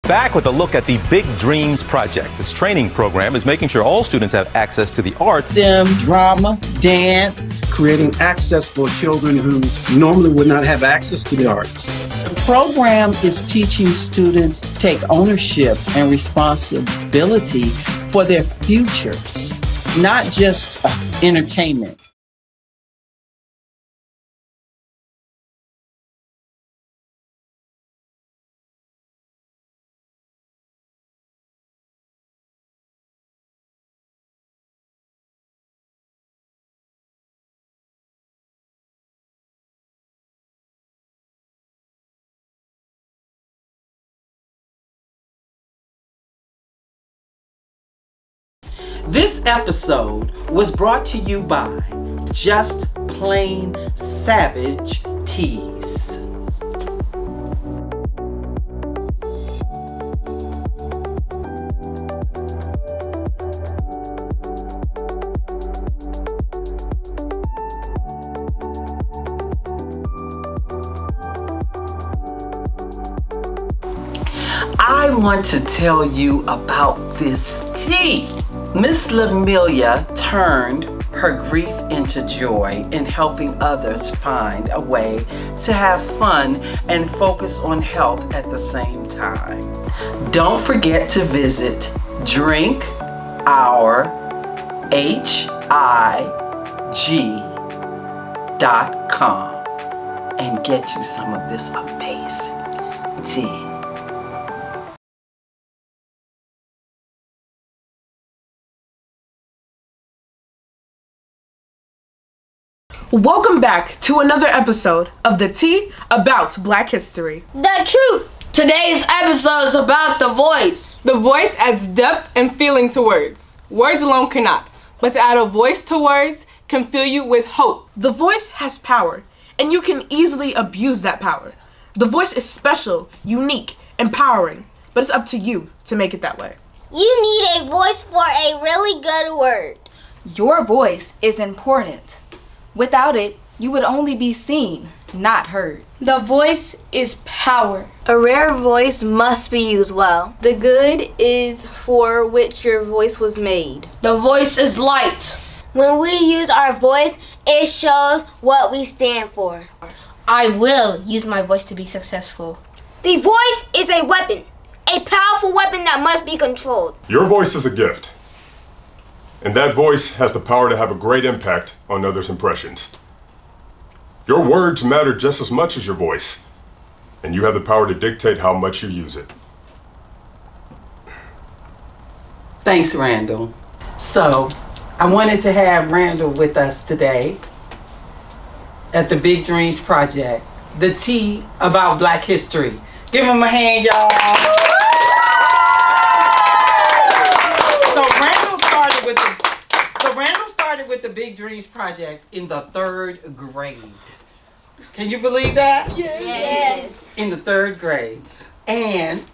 back with a look at the Big Dreams Project. This training program is making sure all students have access to the arts. STEM, drama, dance. Creating access for children who normally would not have access to the arts. The program is teaching students to take ownership and responsibility for their futures, not just entertainment. This episode was brought to you by Just Plain Savage Tees. I want to tell you about this tea. Miss Lamelia turned her grief into joy in helping others find a way to have fun and focus on health at the same time. Don't forget to visit drinkourhig.com and get you some of this amazing tea. Welcome back to another episode of The Tea About Black History. The truth. Today's episode is about the voice. The voice adds depth and feeling to words. Words alone cannot, but to add a voice to words can fill you with hope. The voice has power, and you can easily abuse that power. The voice is special, unique, empowering, but it's up to you to make it that way. You need a voice for a really good word. Your voice is important. Without it, you would only be seen, not heard. The voice is power. A rare voice must be used well. The good is for which your voice was made. The voice is light. When we use our voice, it shows what we stand for. I will use my voice to be successful. The voice is a weapon, a powerful weapon that must be controlled. Your voice is a gift. And that voice has the power to have a great impact on others' impressions. Your words matter just as much as your voice, and you have the power to dictate how much you use it. Thanks, Randall. So, I wanted to have Randall with us today at the Big Dreams Project, the Tea About Black History. Give him a hand, y'all. Randall started with the Big Dreams Project in the 3rd grade. Can you believe that? Yes. In the 3rd grade. And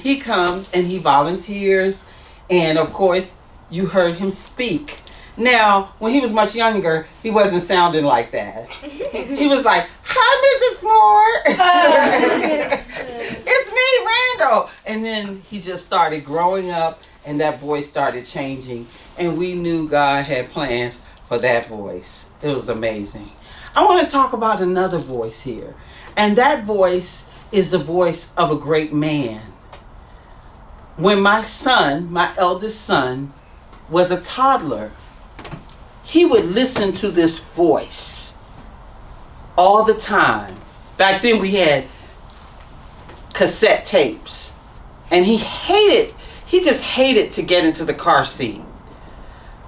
he comes and he volunteers. And of course, you heard him speak. Now, when he was much younger, he wasn't sounding like that. He was like, "Hi, Mrs. Moore." "It's me, Randall." And then he just started growing up, and that voice started changing. And we knew God had plans for that voice. It was amazing. I want to talk about another voice here. And that voice is the voice of a great man. When my son, my eldest son, was a toddler, he would listen to this voice all the time. Back then we had cassette tapes. And he just hated to get into the car seat.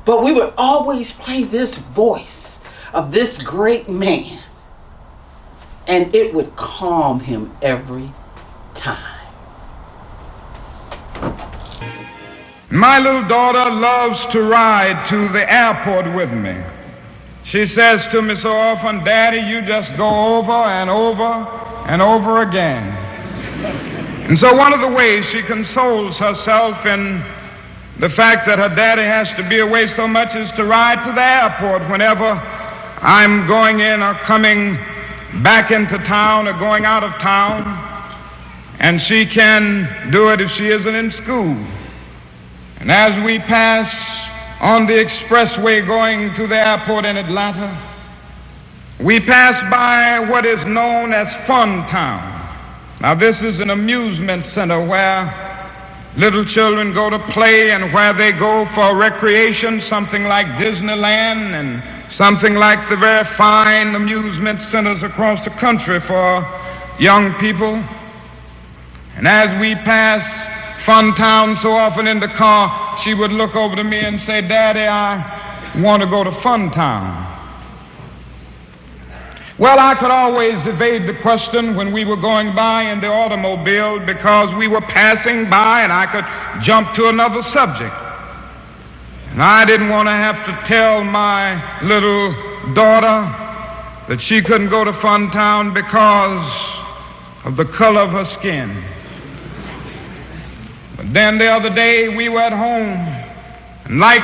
But we would always play this voice of this great man. And it would calm him every time. My little daughter loves to ride to the airport with me. She says to me so often, "Daddy, you just go over and over and over again." And so one of the ways she consoles herself in the fact that her daddy has to be away so much is to ride to the airport whenever I'm going in or coming back into town or going out of town. and she can do it if she isn't in school. And as we pass on the expressway going to the airport in Atlanta, we pass by what is known as Fun Town. Now, this is an amusement center where little children go to play and where they go for recreation, something like Disneyland and something like the very fine amusement centers across the country for young people. And as we pass Fun Town so often in the car, she would look over to me and say, "Daddy, I want to go to Fun Town." Well, I could always evade the question when we were going by in the automobile because we were passing by and I could jump to another subject. And I didn't want to have to tell my little daughter that she couldn't go to Fun Town because of the color of her skin. But then the other day we were at home, and like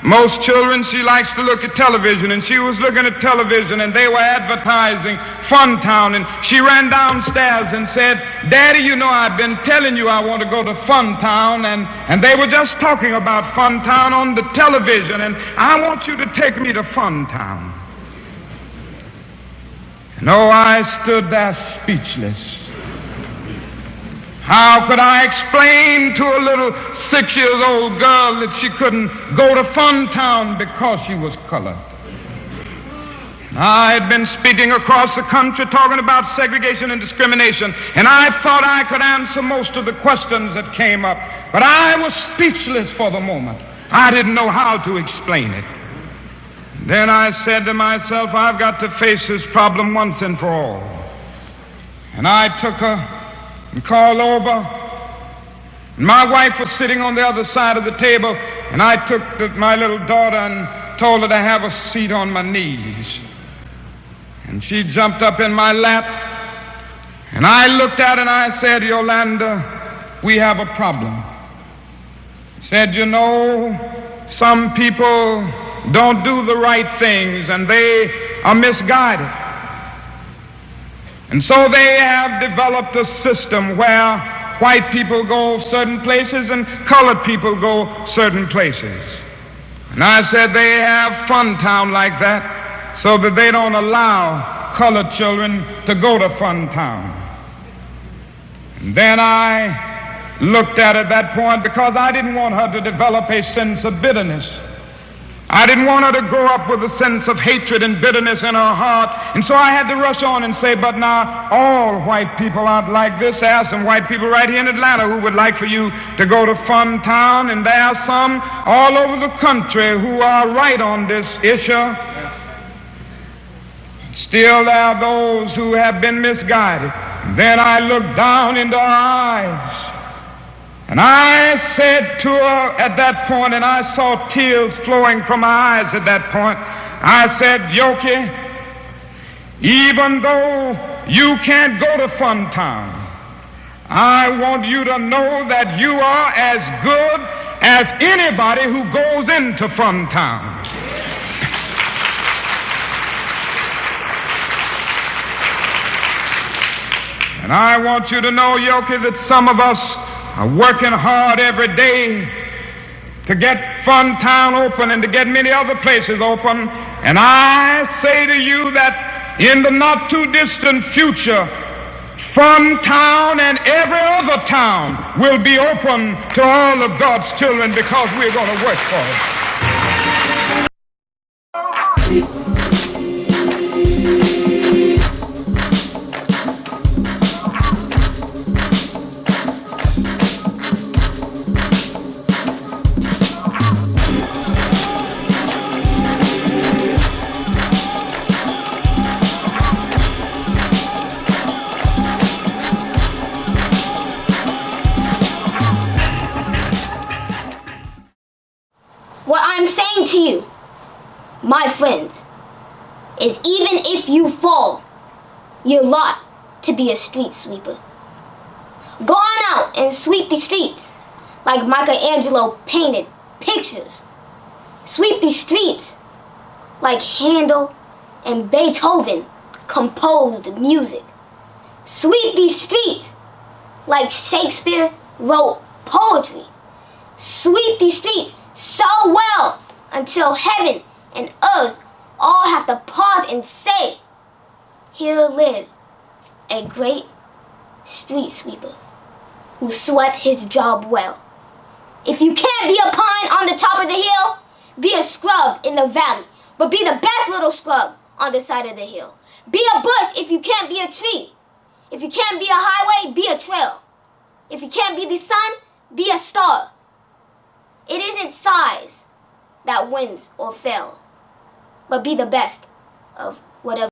most children, she likes to look at television, and she was looking at television and they were advertising Fun Town, and she ran downstairs and said, "Daddy, you know I've been telling you I want to go to Fun Town, and they were just talking about Fun Town on the television, and I want you to take me to Fun Town." No, I stood there speechless. How could I explain to a little 6-year-old girl that she couldn't go to Fun Town because she was colored? I had been speaking across the country talking about segregation and discrimination, and I thought I could answer most of the questions that came up, but I was speechless for the moment. I didn't know how to explain it. Then I said to myself, I've got to face this problem once and for all. And I took her and called over. My wife was sitting on the other side of the table, and I took my little daughter and told her to have a seat on my knees. And she jumped up in my lap, and I looked at her and I said, "Yolanda, we have a problem." I said, "You know, some people don't do the right things and they are misguided. And so they have developed a system where white people go certain places and colored people go certain places." And I said they have Fun Town like that so that they don't allow colored children to go to Fun Town. And then I looked at her at that point because I didn't want her to develop a sense of bitterness. I didn't want her to grow up with a sense of hatred and bitterness in her heart. And so I had to rush on and say, "But now all white people aren't like this. There are some white people right here in Atlanta who would like for you to go to Fun Town, and there are some all over the country who are right on this issue. Still, there are those who have been misguided." And then I looked down into her eyes, and I said to her at that point, and I saw tears flowing from her eyes at that point, I said, "Yoki, even though you can't go to Fun Town, I want you to know that you are as good as anybody who goes into Fun Town." And I want you to know, Yoki, that some of us are working hard every day to get Fun Town open and to get many other places open. And I say to you that in the not too distant future, Fun Town and every other town will be open to all of God's children because we're going to work for it. What I'm saying to you, my friends, is even if you fall, you're lot to be a street sweeper. Go on out and sweep the streets like Michelangelo painted pictures. Sweep the streets like Handel and Beethoven composed music. Sweep the streets like Shakespeare wrote poetry. Sweep these streets so well until heaven and earth all have to pause and say, here lives a great street sweeper who swept his job well. If you can't be a pine on the top of the hill, be a scrub in the valley, but be the best little scrub on the side of the hill. Be a bush if you can't be a tree. If you can't be a highway, be a trail. If you can't be the sun, be a star. It isn't size that wins or fails, but be the best of whatever.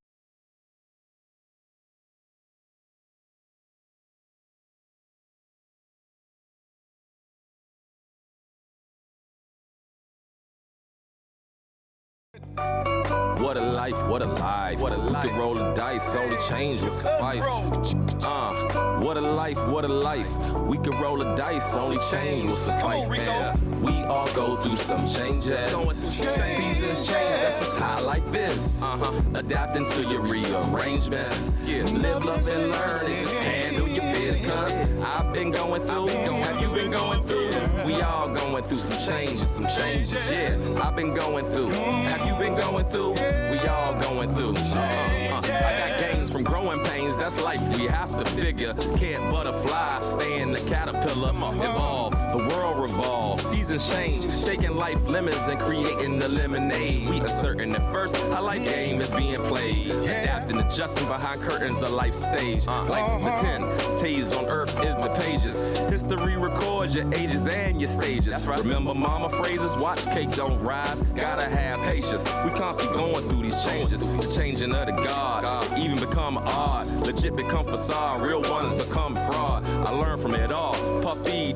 What a life, what a life. What a life. We could roll the dice, only change will suffice. What a life, what a life. We could roll the dice, only change will suffice. Yeah. We all go through some changes. Seasons change, that's just how life is. Adapting to your rearrangements. Live, love, and learn, and just handle your biz. Cause I've been going through, have you been going through? We all going through some changes, yeah. I've been going through, have you been going through? We all going through. I got gains from growing pains, that's life we have to figure. Can't butterfly, stay in the caterpillar, evolve, the world revolves. Seasons change, taking life lemons and creating the lemonade. We uncertain at first, how life game is being played. Adapting, adjusting behind curtains of life stage. Life's the pen, tales on earth is the pages. History records your ages and your stages. That's right. Remember mama phrases, watch cake don't rise, gotta have patience. We constantly going through these changes, the changing of the God, even become odd, legit become facade, real ones become fraud. I learned from it all, puppy.